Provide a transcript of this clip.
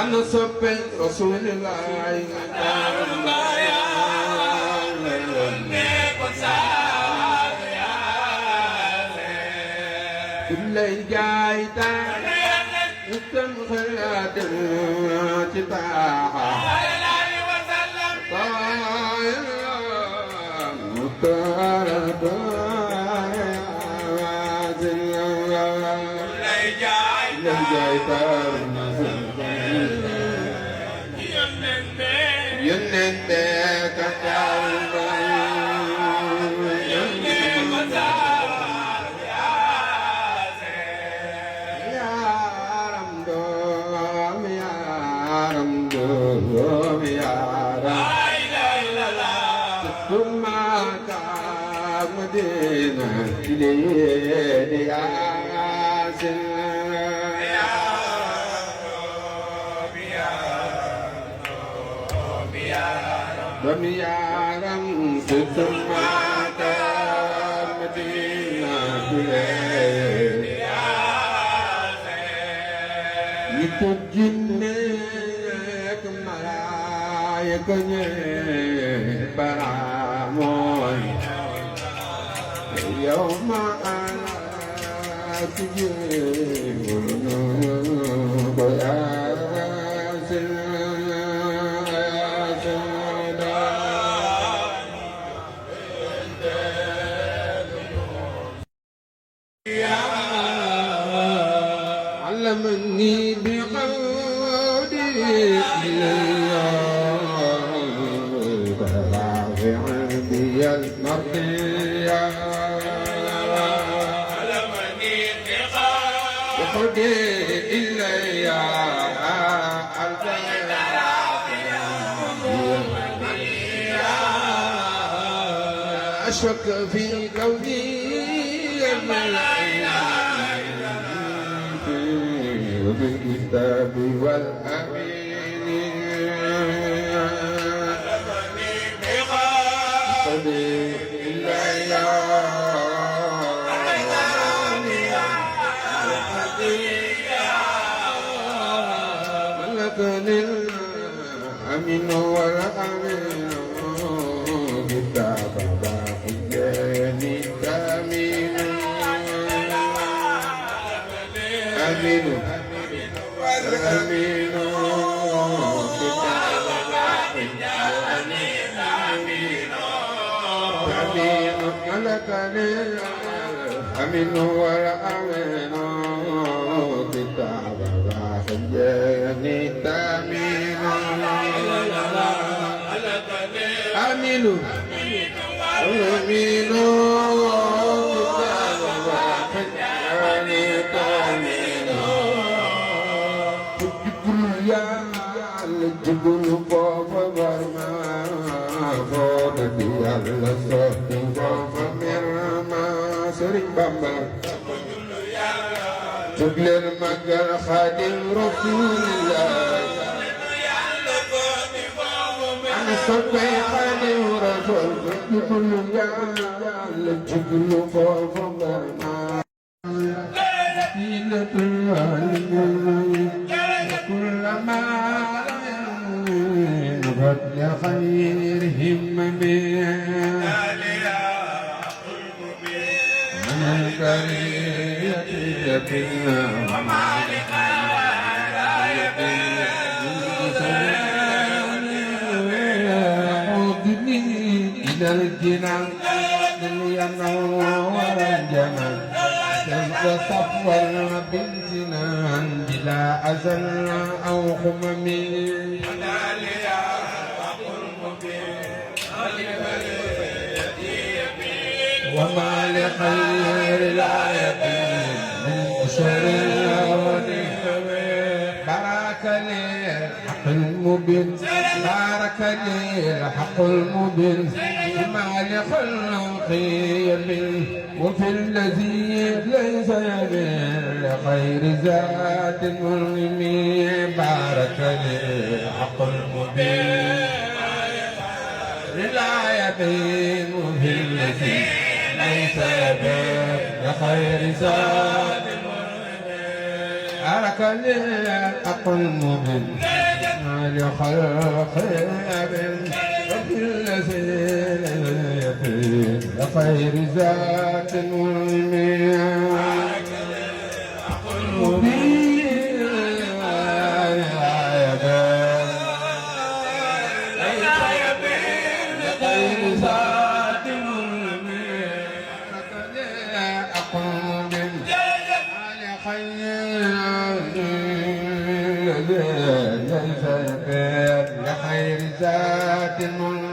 أنا صبي رسول الله كل جايتا نتم خيات تباعا يوم أنا تجيب علمني بقولي بي المرضية وخذي إلي أشك في كوني بالكتاب والأمين خذي إلي ملكني الأمين والأمين كتاب باقيني كامين أمين الأمين كتاب باقيني لك أمين والأمين كتاب حجاني تامين أمين أمين jigul foofa barma foofa di Yàlla sotti foofa merma Sëriñ Bamba jóg leen màggal Xaadim Rasulillah ana soppay Xaadim Rasul jigul Yàlla jigul foofa barma كلما فضل خيرهم من القرية وما عودني إلى الجنان لينور الجنان شمس صفوى بالجنان بلا أزل أو خمم وما لخير لا يقين من أسر بارك لي الحق المبين بارك لي الحق المبين وما لخلقي يمين وفي الذي ليس يمين لخير ذات المؤمن بارك لي الحق المبين لا يبين وفي الذي ليس يبين لخير ذات بارك لي الحق المبين لخلق يبين وفي الذي لخير ذات المؤمن مبين لخير ذات المؤمن أقوم لخير ذات المؤمن